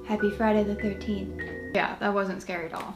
Happy Friday the 13th. Yeah, that wasn't scary at all.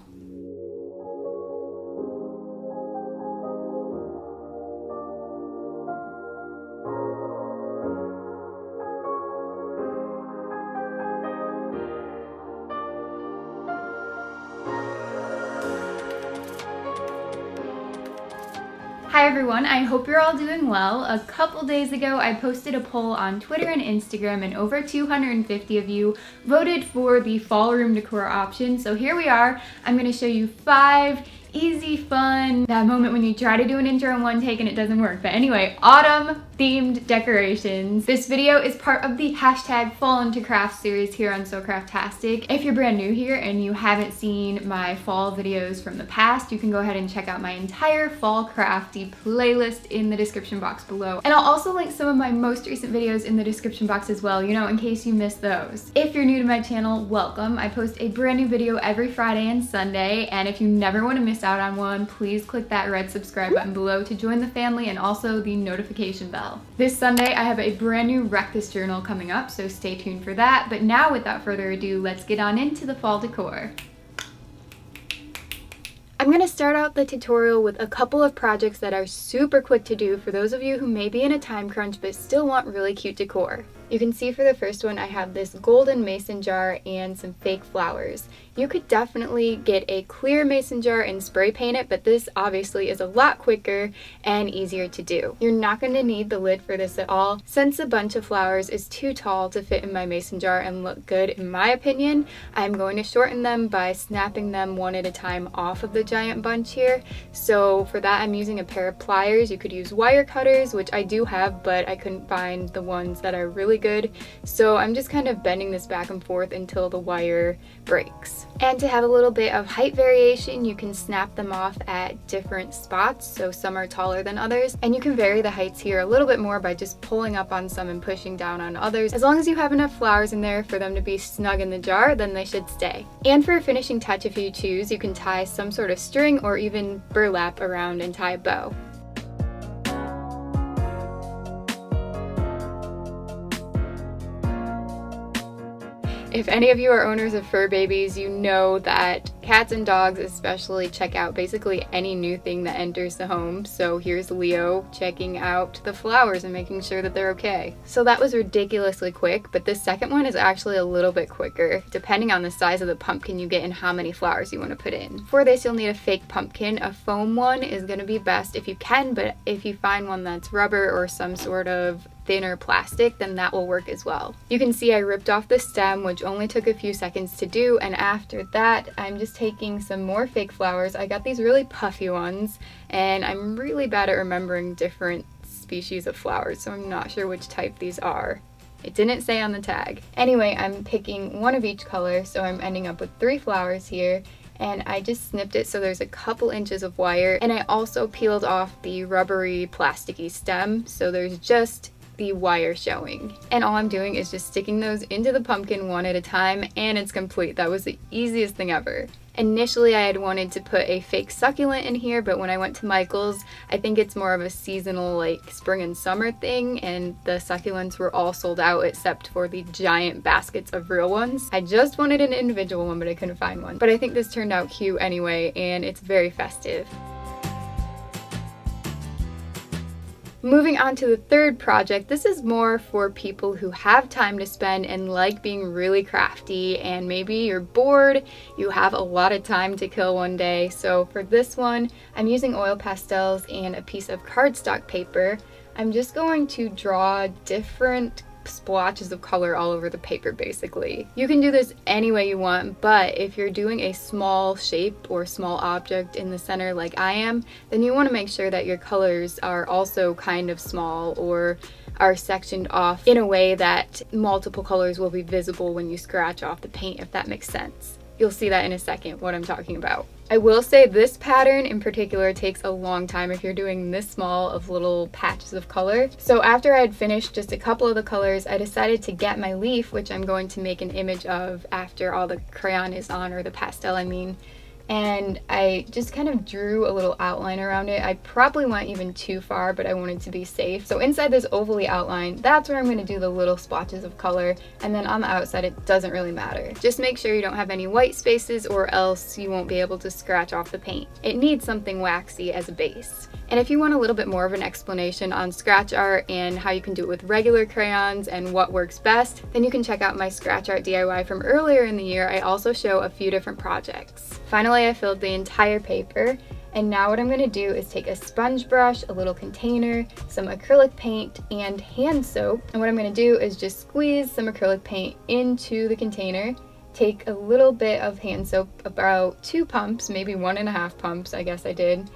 Hi everyone, I hope you're all doing well. A couple days ago I posted a poll on Twitter and Instagram and over 250 of you voted for the fall room decor option. So here we are. I'm going to show you 5 easy, fun, that moment when you try to do an intro in one take and it doesn't work. But anyway, autumn themed decorations. This video is part of the hashtag Fall into Craft series here on SoCraftastic. If you're brand new here and you haven't seen my fall videos from the past, you can go ahead and check out my entire fall crafty playlist in the description box below. And I'll also link some of my most recent videos in the description box as well, you know, in case you missed those. If you're new to my channel, welcome. I post a brand new video every Friday and Sunday, and if you never want to miss out on one, please click that red subscribe button below to join the family and also the notification bell. This Sunday I have a brand new Wreck This journal coming up, so stay tuned for that. But now without further ado, let's get on into the fall decor. I'm going to start out the tutorial with a couple of projects that are super quick to do for those of you who may be in a time crunch but still want really cute decor. You can see for the first one I have this golden mason jar and some fake flowers. You could definitely get a clear mason jar and spray paint it, but this obviously is a lot quicker and easier to do. You're not going to need the lid for this at all. Since a bunch of flowers is too tall to fit in my mason jar and look good in my opinion, I'm going to shorten them by snapping them one at a time off of the giant bunch here. So for that I'm using a pair of pliers. You could use wire cutters, which I do have, but I couldn't find the ones that are really good, so I'm just kind of bending this back and forth until the wire breaks. And to have a little bit of height variation, you can snap them off at different spots, so some are taller than others, and you can vary the heights here a little bit more by just pulling up on some and pushing down on others. As long as you have enough flowers in there for them to be snug in the jar, then they should stay. And for a finishing touch, if you choose, you can tie some sort of string or even burlap around and tie a bow. If any of you are owners of fur babies, you know that cats and dogs especially check out basically any new thing that enters the home. So here's Leo checking out the flowers and making sure that they're okay. So that was ridiculously quick, but this second one is actually a little bit quicker, depending on the size of the pumpkin you get and how many flowers you want to put in. For this, you'll need a fake pumpkin. A foam one is going to be best if you can, but if you find one that's rubber or some sort of thinner plastic, then that will work as well. You can see I ripped off the stem, which only took a few seconds to do, and after that I'm just taking some more fake flowers. I got these really puffy ones, and I'm really bad at remembering different species of flowers, so I'm not sure which type these are. It didn't say on the tag. Anyway, I'm picking one of each color, so I'm ending up with 3 flowers here, and I just snipped it so there's a couple inches of wire, and I also peeled off the rubbery plasticky stem, so there's just the wire showing. And all I'm doing is just sticking those into the pumpkin one at a time, and it's complete. That was the easiest thing ever. Initially I had wanted to put a fake succulent in here, but when I went to Michael's, I think it's more of a seasonal like spring and summer thing, and the succulents were all sold out except for the giant baskets of real ones. I just wanted an individual one, but I couldn't find one. But I think this turned out cute anyway, and it's very festive. Moving on to the third project, this is more for people who have time to spend and like being really crafty, and maybe you're bored, you have a lot of time to kill one day. So for this one, I'm using oil pastels and a piece of cardstock paper. I'm just going to draw different splotches of color all over the paper basically. You can do this any way you want, but if you're doing a small shape or small object in the center like I am, then you want to make sure that your colors are also kind of small or are sectioned off in a way that multiple colors will be visible when you scratch off the paint, if that makes sense. You'll see that in a second, what I'm talking about. I will say this pattern in particular takes a long time if you're doing this small of little patches of color. So after I had finished just a couple of the colors, I decided to get my leaf, which I'm going to make an image of after all the crayon is on, or the pastel I mean. and I just kind of drew a little outline around it. I probably went even too far, but I wanted to be safe. So inside this ovally outline, that's where I'm going to do the little splotches of color, and then on the outside it doesn't really matter. Just make sure you don't have any white spaces or else you won't be able to scratch off the paint. It needs something waxy as a base. And if you want a little bit more of an explanation on scratch art and how you can do it with regular crayons and what works best, then you can check out my scratch art DIY from earlier in the year. I also show a few different projects. Finally, I filled the entire paper, and now what I'm going to do is take a sponge brush, a little container, some acrylic paint, and hand soap. And what I'm going to do is just squeeze some acrylic paint into the container, take a little bit of hand soap, about 2 pumps, maybe 1.5 pumps, I guess I did,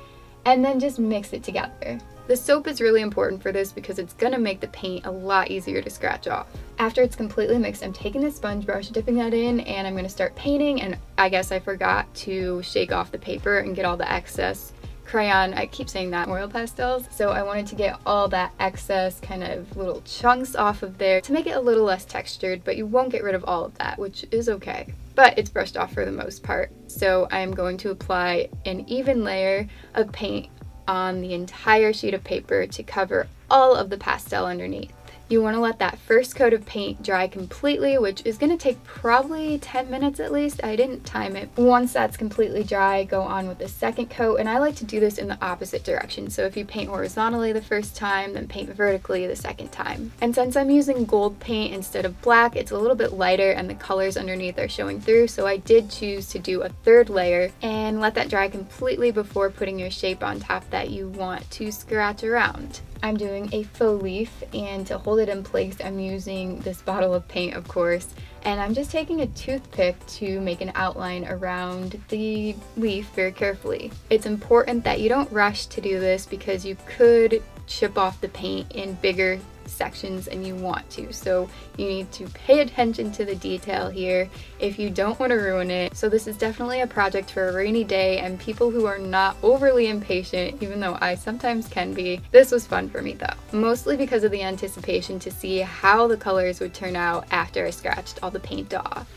and then just mix it together. The soap is really important for this because it's gonna make the paint a lot easier to scratch off. After it's completely mixed, I'm taking the sponge brush, dipping that in, and I'm gonna start painting, and I guess I forgot to shake off the paper and get all the excess crayon, I keep saying that, oil pastels. So I wanted to get all that excess kind of little chunks off of there to make it a little less textured, but you won't get rid of all of that, which is okay. But it's brushed off for the most part. So I'm going to apply an even layer of paint on the entire sheet of paper to cover all of the pastel underneath. You want to let that first coat of paint dry completely, which is going to take probably 10 minutes at least. I didn't time it. Once that's completely dry, go on with the second coat, and I like to do this in the opposite direction. So if you paint horizontally the first time, then paint vertically the second time. And since I'm using gold paint instead of black, it's a little bit lighter and the colors underneath are showing through, so I did choose to do a third layer and let that dry completely before putting your shape on top that you want to scratch around. I'm doing a faux leaf, and to hold it in place I'm using this bottle of paint, of course, and I'm just taking a toothpick to make an outline around the leaf very carefully. It's important that you don't rush to do this because you could chip off the paint in bigger sections and you want to, so you need to pay attention to the detail here if you don't want to ruin it. So this is definitely a project for a rainy day and people who are not overly impatient, even though I sometimes can be. This was fun for me though, mostly because of the anticipation to see how the colors would turn out after I scratched all the paint off.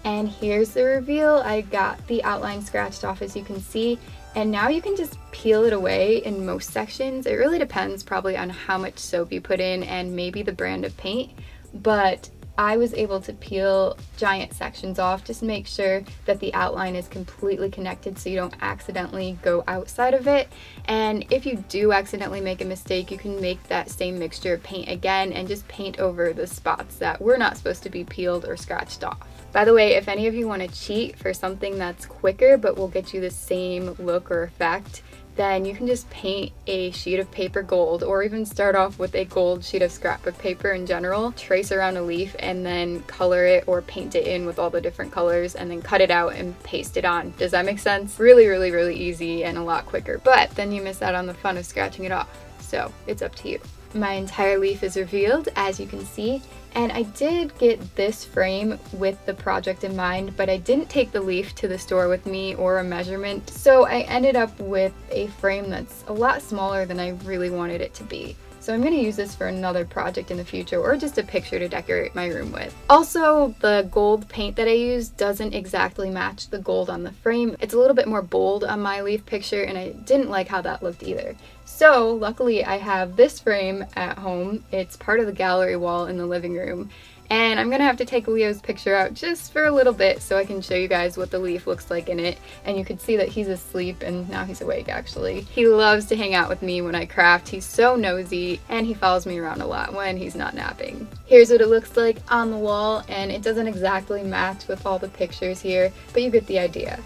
And here's the reveal. I got the outline scratched off, as you can see, and now you can just peel it away in most sections. It really depends probably on how much soap you put in and maybe the brand of paint, but I was able to peel giant sections off just to make sure that the outline is completely connected so you don't accidentally go outside of it. And if you do accidentally make a mistake, you can make that same mixture of paint again and just paint over the spots that were not supposed to be peeled or scratched off. By the way, if any of you want to cheat for something that's quicker but will get you the same look or effect, then you can just paint a sheet of paper gold, or even start off with a gold sheet of scrapbook paper in general, trace around a leaf, and then color it or paint it in with all the different colors, and then cut it out and paste it on. Does that make sense? Really, really, really easy and a lot quicker, but then you miss out on the fun of scratching it off, so it's up to you. My entire leaf is revealed, as you can see, and I did get this frame with the project in mind, but I didn't take the leaf to the store with me or a measurement, so I ended up with a frame that's a lot smaller than I really wanted it to be. So I'm going to use this for another project in the future, or just a picture to decorate my room with. Also, the gold paint that I used doesn't exactly match the gold on the frame. It's a little bit more bold on my leaf picture, and I didn't like how that looked either. So luckily I have this frame at home. It's part of the gallery wall in the living room. And I'm gonna have to take Leo's picture out just for a little bit so I can show you guys what the leaf looks like in it. And you can see that he's asleep, and now he's awake actually. He loves to hang out with me when I craft. He's so nosy, and he follows me around a lot when he's not napping. Here's what it looks like on the wall, and it doesn't exactly match with all the pictures here, but you get the idea.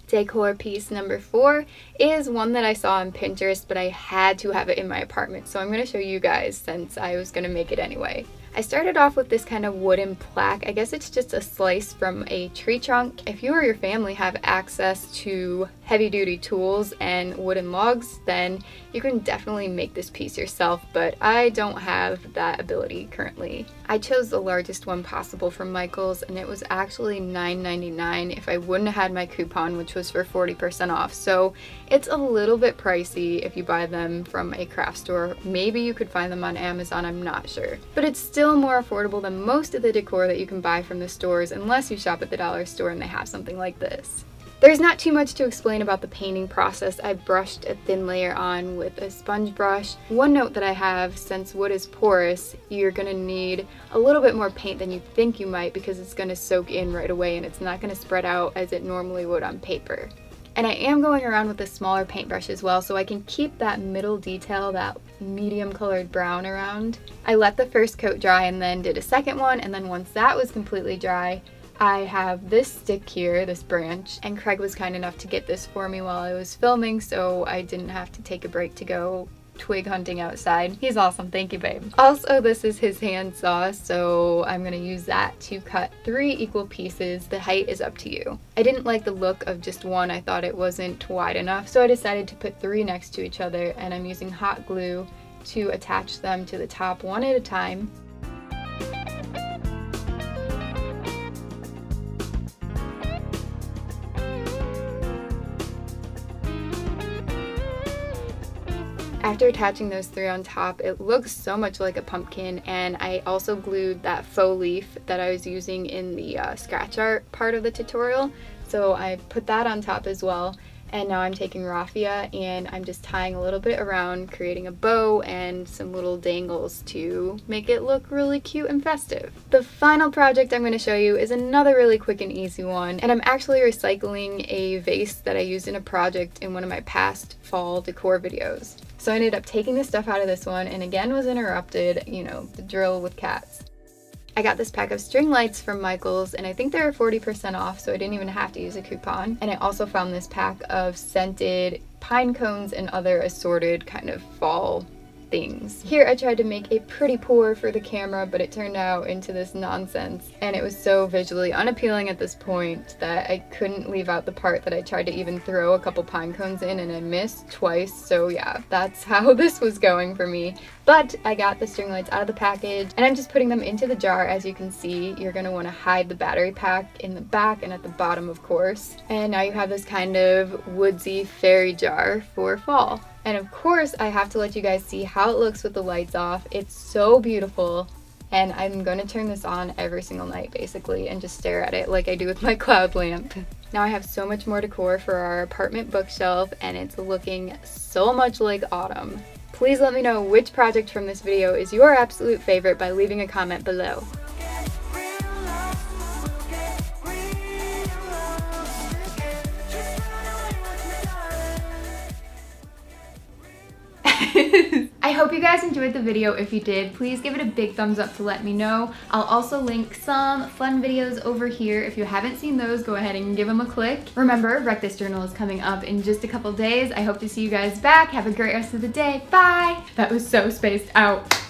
Decor piece number 4 is one that I saw on Pinterest, but I had to have it in my apartment, so I'm going to show you guys since I was going to make it anyway. I started off with this kind of wooden plaque. I guess it's just a slice from a tree trunk. If you or your family have access to heavy-duty tools and wooden logs, then you can definitely make this piece yourself, but I don't have that ability currently. I chose the largest one possible from Michael's, and it was actually $9.99 if I wouldn't have had my coupon, which was for 40% off. So it's a little bit pricey if you buy them from a craft store. Maybe you could find them on Amazon, I'm not sure. But it's still more affordable than most of the decor that you can buy from the stores, unless you shop at the dollar store and they have something like this. There's not too much to explain about the painting process. I brushed a thin layer on with a sponge brush. One note that I have, since wood is porous, you're gonna need a little bit more paint than you think you might, because it's gonna soak in right away and it's not gonna spread out as it normally would on paper. And I am going around with a smaller paintbrush as well, so I can keep that middle detail, that medium colored brown around. I let the first coat dry and then did a second one, and then once that was completely dry, I have this stick here, this branch, and Craig was kind enough to get this for me while I was filming, so I didn't have to take a break to go twig hunting outside. He's awesome, thank you babe. Also, this is his hand saw, so I'm gonna use that to cut 3 equal pieces. The height is up to you. I didn't like the look of just one. I thought it wasn't wide enough, so I decided to put 3 next to each other, and I'm using hot glue to attach them to the top one at a time. After attaching those 3 on top, it looks so much like a pumpkin, and I also glued that faux leaf that I was using in the scratch art part of the tutorial, so I put that on top as well. And now I'm taking raffia and I'm just tying a little bit around, creating a bow and some little dangles to make it look really cute and festive. The final project I'm going to show you is another really quick and easy one, and I'm actually recycling a vase that I used in a project in one of my past fall decor videos. So I ended up taking the stuff out of this one, and again was interrupted, you know, the drill with cats. I got this pack of string lights from Michael's, and I think they were 40% off, so I didn't even have to use a coupon. And I also found this pack of scented pine cones and other assorted kind of fall things. Here I tried to make a pretty pour for the camera, but it turned out into this nonsense, and it was so visually unappealing at this point that I couldn't leave out the part that I tried to even throw a couple pine cones in and I missed twice. So yeah, that's how this was going for me. But I got the string lights out of the package and I'm just putting them into the jar. As you can see, you're going to want to hide the battery pack in the back and at the bottom, of course. And now you have this kind of woodsy fairy jar for fall. And of course, I have to let you guys see how it looks with the lights off. It's so beautiful. And I'm going to turn this on every single night, basically, and just stare at it like I do with my cloud lamp. Now I have so much more decor for our apartment bookshelf, and it's looking so much like autumn. Please let me know which project from this video is your absolute favorite by leaving a comment below. I hope you guys enjoyed the video. If you did, please give it a big thumbs up to let me know. I'll also link some fun videos over here. If you haven't seen those, go ahead and give them a click. Remember, Wreck This Journal is coming up in just a couple days. I hope to see you guys back. Have a great rest of the day. Bye! That was so spaced out.